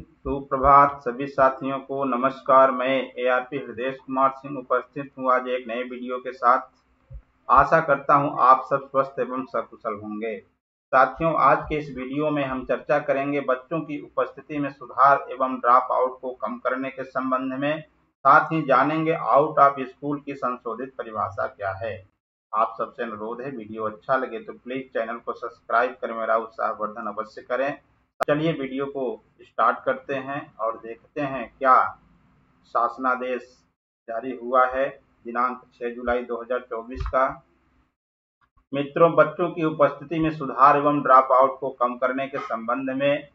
सुप्रभात सभी साथियों को। नमस्कार। मैं एआरपी हृदय कुमार सिंह उपस्थित हूँ आज एक नए वीडियो के साथ। आशा करता हूँ आप सब स्वस्थ एवं सकुशल होंगे। साथियों, आज के इस वीडियो में हम चर्चा करेंगे बच्चों की उपस्थिति में सुधार एवं ड्रॉप आउट को कम करने के संबंध में। साथ ही जानेंगे आउट ऑफ स्कूल की संशोधित परिभाषा क्या है। आप सबसे अनुरोध है, वीडियो अच्छा लगे तो प्लीज चैनल को सब्सक्राइब कर मेरा उत्साहवर्धन अवश्य करें। चलिए वीडियो को स्टार्ट करते हैं और देखते हैं क्या शासनादेश जारी हुआ है दिनांक 6 जुलाई 2024 का। मित्रों, बच्चों की उपस्थिति में सुधार एवं ड्रॉप आउट को कम करने के संबंध में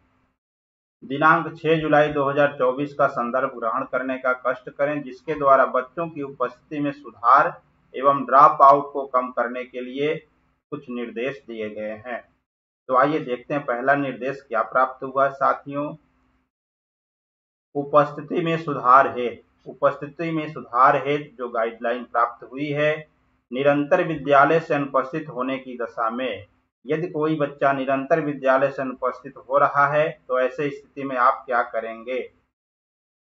दिनांक 6 जुलाई 2024 का संदर्भ ग्रहण करने का कष्ट करें, जिसके द्वारा बच्चों की उपस्थिति में सुधार एवं ड्रॉप आउट को कम करने के लिए कुछ निर्देश दिए गए हैं। तो आइए देखते हैं पहला निर्देश क्या प्राप्त हुआ है। साथियों, उपस्थिति में सुधार हेतु जो गाइडलाइन प्राप्त हुई है, निरंतर विद्यालय से अनुपस्थित होने की दशा में यदि कोई बच्चा निरंतर विद्यालय से अनुपस्थित हो रहा है तो ऐसे स्थिति में आप क्या करेंगे।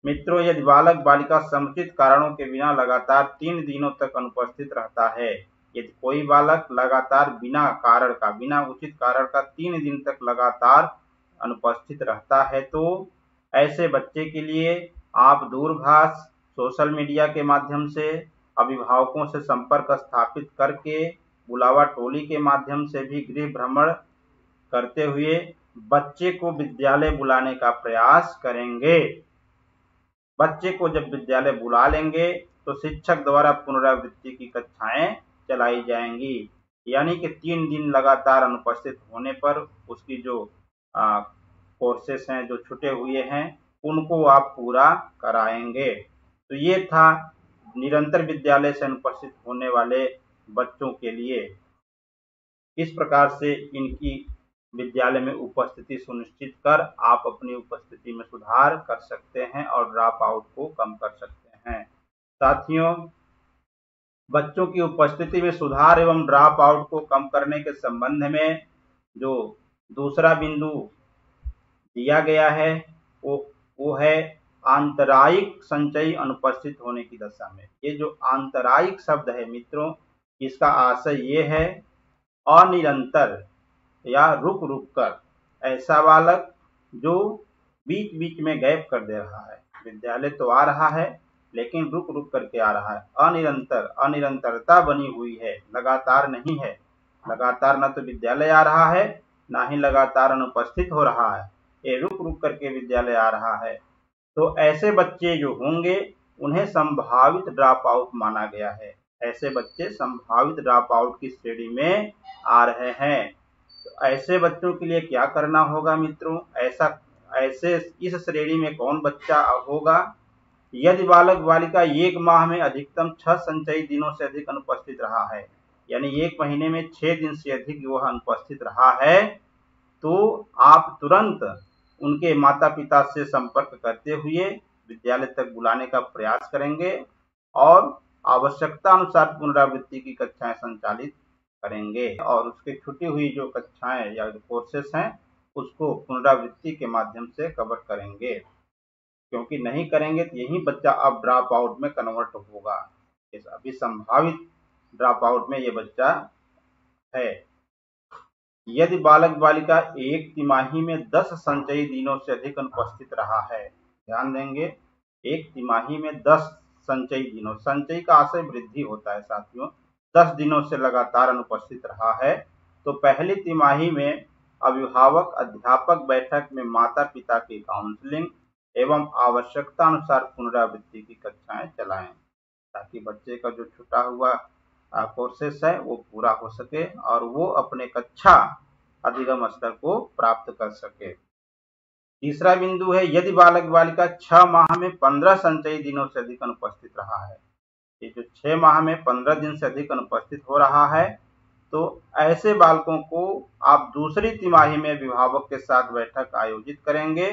मित्रों, यदि बालक बालिका समुचित कारणों के बिना लगातार 3 दिनों तक अनुपस्थित रहता है, यदि कोई बालक लगातार बिना उचित कारण का 3 दिन तक लगातार अनुपस्थित रहता है, तो ऐसे बच्चे के लिए आप दूरभाष, सोशल मीडिया के माध्यम से, अभिभावकों से संपर्क स्थापित करके, बुलावा टोली के माध्यम से भी गृह भ्रमण करते हुए बच्चे को विद्यालय बुलाने का प्रयास करेंगे। बच्चे को जब विद्यालय बुला लेंगे तो शिक्षक द्वारा पुनरावृत्ति की कक्षाएं चलाई जाएंगी, यानी कि 3 दिन लगातार अनुपस्थित होने पर उसकी जो कोर्सेस हैं जो छूटे हुए हैं उनको आप पूरा कराएंगे। तो ये था निरंतर विद्यालय से अनुपस्थित होने वाले बच्चों के लिए। इस प्रकार से इनकी विद्यालय में उपस्थिति सुनिश्चित कर आप अपनी उपस्थिति में सुधार कर सकते हैं और ड्रॉप आउट को कम कर सकते हैं। साथियों, बच्चों की उपस्थिति में सुधार एवं ड्रॉप आउट को कम करने के संबंध में जो दूसरा बिंदु दिया गया है वो है आंतरायिक संचयी अनुपस्थित होने की दशा में। ये जो आंतरायिक शब्द है मित्रों, इसका आशय ये है अनिरंतर या रुक रुक कर, ऐसा बालक जो बीच बीच में गैप कर दे रहा है, विद्यालय तो आ रहा है लेकिन रुक रुक करके आ रहा है, अनिरंतरता बनी हुई है, लगातार नहीं है। लगातार न तो विद्यालय आ रहा है ना ही लगातार अनुपस्थित हो रहा है, ये रुक रुक करके विद्यालय आ रहा है। तो ऐसे बच्चे जो होंगे उन्हें संभावित ड्रॉप आउट माना गया है। ऐसे बच्चे संभावित ड्रॉप आउट की श्रेणी में आ रहे हैं। तो ऐसे बच्चों के लिए क्या करना होगा मित्रों? ऐसे इस श्रेणी में कौन बच्चा होगा? यदि बालक बालिका 1 माह में अधिकतम 6 संचयी दिनों से अधिक अनुपस्थित रहा है, यानी 1 महीने में 6 दिन से अधिक वह अनुपस्थित रहा है, तो आप तुरंत उनके माता पिता से संपर्क करते हुए विद्यालय तक बुलाने का प्रयास करेंगे और आवश्यकता अनुसार पुनरावृत्ति की कक्षाएं संचालित करेंगे और उसकी छुटी हुई जो कक्षाएं या जो कोर्सेस हैं उसको पुनरावृत्ति के माध्यम से कवर करेंगे, क्योंकि नहीं करेंगे तो यही बच्चा अब ड्रॉप आउट में कन्वर्ट होगा। अभी संभावित ड्रॉप आउट में ये बच्चा है। यदि बालक बालिका 1 तिमाही में 10 संचयी दिनों से अधिक अनुपस्थित रहा है, ध्यान देंगे 1 तिमाही में 10 संचयी दिनों, संचयी का आशय वृद्धि होता है साथियों, 10 दिनों से लगातार अनुपस्थित रहा है, तो पहली तिमाही में अभिभावक अध्यापक बैठक में माता पिता की काउंसलिंग एवं आवश्यकता अनुसार पुनरावृत्ति की कक्षाएं चलाएं, ताकि बच्चे का जो छूटा हुआ कोर्सेस है वो पूरा हो सके और वो अपने कक्षा अधिगम स्तर को प्राप्त कर सके। तीसरा बिंदु है, यदि बालक बालिका 6 माह में 15 संचयी दिनों से अधिक अनुपस्थित रहा है, ये जो 6 माह में 15 दिन से अधिक अनुपस्थित हो रहा है, तो ऐसे बालकों को आप दूसरी तिमाही में अभिभावक के साथ बैठक आयोजित करेंगे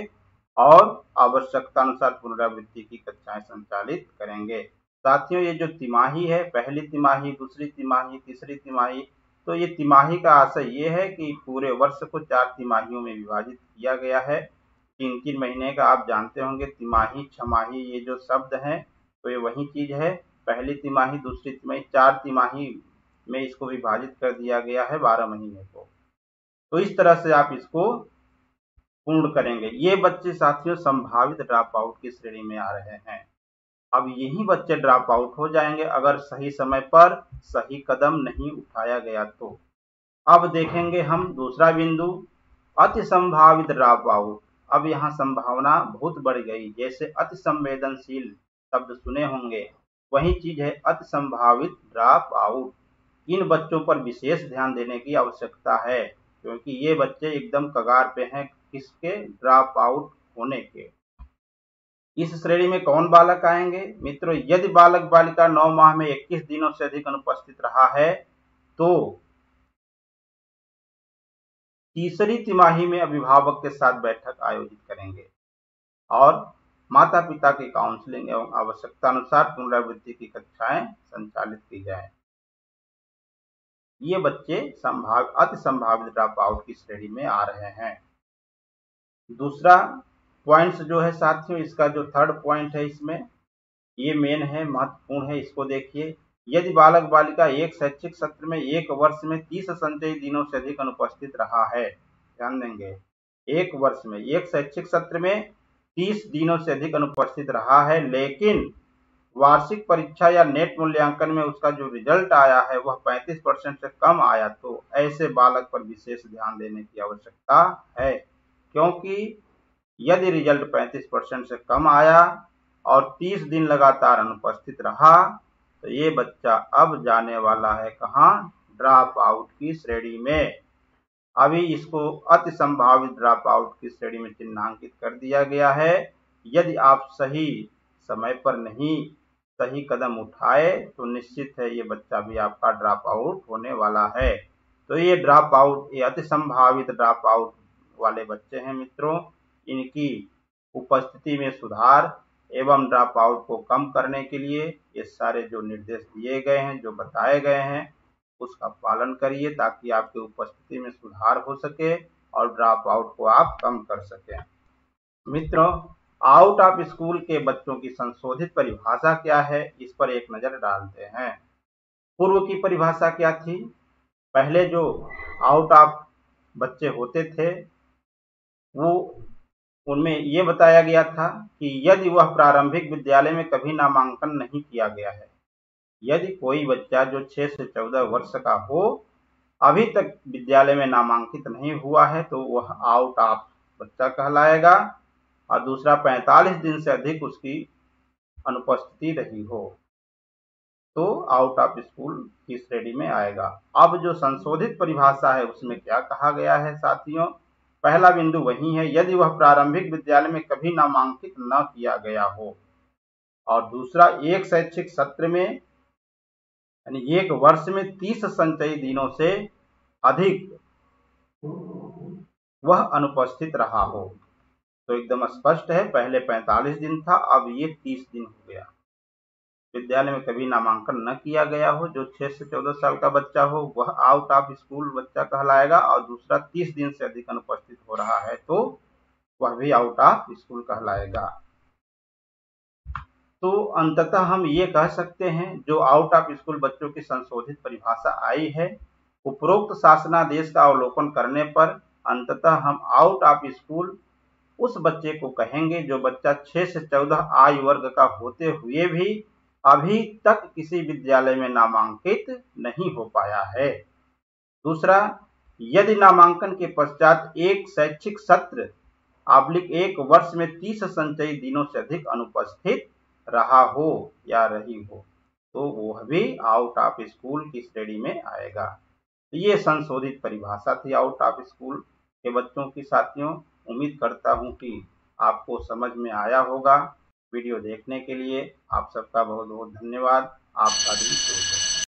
और आवश्यकता अनुसार पुनरावृत्ति की कक्षाएं संचालित करेंगे। साथियों, ये जो तिमाही है, पहली तिमाही, दूसरी तिमाही, तीसरी तिमाही, तो ये तिमाही का आशय ये है कि पूरे वर्ष को 4 तिमाहियों में विभाजित किया गया है 3-3 महीने का आप जानते होंगे। तिमाही, छमाही ये जो शब्द हैं तो ये वही चीज है। पहली तिमाही, दूसरी तिमाही, 4 तिमाही में इसको विभाजित कर दिया गया है 12 महीने को। तो इस तरह से आप इसको पूर्ण करेंगे। ये बच्चे साथियों संभावित ड्रॉप आउट की श्रेणी में आ रहे हैं। अब यही बच्चे ड्रॉप आउट हो जाएंगे अगर सही समय पर सही कदम नहीं उठाया गया तो। अब देखेंगे हम दूसरा बिंदु, अति संभावित ड्रॉप आउट। अब यहाँ संभावना बहुत बढ़ गई। जैसे अति संवेदनशील शब्द सुने होंगे, वही चीज है अति संभावित ड्रॉप आउट। इन बच्चों पर विशेष ध्यान देने की आवश्यकता है क्योंकि ये बच्चे एकदम कगार पे हैं किसके, ड्रॉप आउट होने के। इस श्रेणी में कौन बालक आएंगे मित्रों? यदि बालक बालिका 9 माह में 21 दिनों से अधिक अनुपस्थित रहा है तो तीसरी तिमाही में अभिभावक के साथ बैठक आयोजित करेंगे और माता पिता की काउंसलिंग एवं आवश्यकता अनुसार पुनरावृत्ति की कक्षाएं संचालित की जाए। ये बच्चे अति संभावित ड्रॉप आउट की श्रेणी में आ रहे हैं। दूसरा पॉइंट्स जो है साथियों, इसका जो थर्ड पॉइंट है इसमें, ये मेन है, महत्वपूर्ण है, इसको देखिए। यदि बालक बालिका एक शैक्षिक सत्र में एक वर्ष में 30 संचयी दिनों से अधिक अनुपस्थित रहा है, ध्यान देंगे, एक वर्ष में एक शैक्षिक सत्र में 30 दिनों से अधिक अनुपस्थित रहा है, लेकिन वार्षिक परीक्षा या नेट मूल्यांकन में उसका जो रिजल्ट आया है वह 35% से कम आया, तो ऐसे बालक पर विशेष ध्यान देने की आवश्यकता है। क्योंकि यदि रिजल्ट 35% से कम आया और 30 दिन लगातार अनुपस्थित रहा तो ये बच्चा अब जाने वाला है कहाँ, ड्रॉप आउट की श्रेणी में। अभी इसको अति संभावित ड्रॉप आउट की श्रेणी में चिन्हांकित कर दिया गया है। यदि आप सही समय पर नहीं सही कदम उठाए तो निश्चित है ये बच्चा भी आपका ड्रॉप आउट होने वाला है। तो ये ड्रॉप आउट, ये अति संभावित ड्रॉप आउट वाले बच्चे हैं मित्रों। इनकी उपस्थिति में सुधार एवं ड्रॉप आउट को कम करने के लिए ये सारे जो निर्देश दिए गए हैं, जो बताए गए हैं, उसका पालन करिए ताकि आपकी उपस्थिति में सुधार हो सके और ड्रॉप आउट को आप कम कर सकें। मित्रों, आउट ऑफ स्कूल के बच्चों की संशोधित परिभाषा क्या है, इस पर एक नजर डालते हैं। पूर्व की परिभाषा क्या थी? पहले जो आउट ऑफ बच्चे होते थे वो उनमें ये बताया गया था कि यदि वह प्रारंभिक विद्यालय में कभी नामांकन नहीं किया गया है, यदि कोई बच्चा जो 6 से 14 वर्ष का हो अभी तक विद्यालय में नामांकित नहीं हुआ है तो वह आउट ऑफ बच्चा कहलाएगा। और दूसरा 45 दिन से अधिक उसकी अनुपस्थिति रही हो तो आउट ऑफ स्कूल की श्रेणी में आएगा। अब जो संशोधित परिभाषा है उसमें क्या कहा गया है साथियों? पहला बिंदु वही है, यदि वह प्रारंभिक विद्यालय में कभी नामांकित न किया गया हो, और दूसरा एक शैक्षिक सत्र में यानी एक वर्ष में 30 संचयी दिनों से अधिक वह अनुपस्थित रहा हो। तो एकदम स्पष्ट है, पहले 45 दिन था, अब ये 30 दिन हो गया। विद्यालय में कभी नामांकन न किया गया हो, जो 6 से 14 साल का बच्चा हो वह आउट ऑफ स्कूल बच्चा कहलाएगा, और दूसरा 30 दिन से अधिक अनुपस्थित हो रहा है तो वह भी आउट ऑफ स्कूल कहलाएगा। तो अंततः हम ये कह सकते हैं जो आउट ऑफ स्कूल बच्चों की संशोधित परिभाषा आई है, उपरोक्त शासनादेश का अवलोकन करने पर अंततः हम आउट ऑफ स्कूल उस बच्चे को कहेंगे जो बच्चा 6 से 14 आयु वर्ग का होते हुए भी अभी तक किसी विद्यालय में नामांकित नहीं हो पाया है। दूसरा, यदि नामांकन के पश्चात एक शैक्षिक सत्र / एक वर्ष में 30 संचयी दिनों से अधिक अनुपस्थित रहा हो या रही हो तो वह भी आउट ऑफ स्कूल की श्रेणी में आएगा। तो ये संशोधित परिभाषा थी आउट ऑफ स्कूल के बच्चों की साथियों। उम्मीद करता हूं कि आपको समझ में आया होगा। वीडियो देखने के लिए आप सबका बहुत बहुत धन्यवाद। आपका दिन शुभ हो।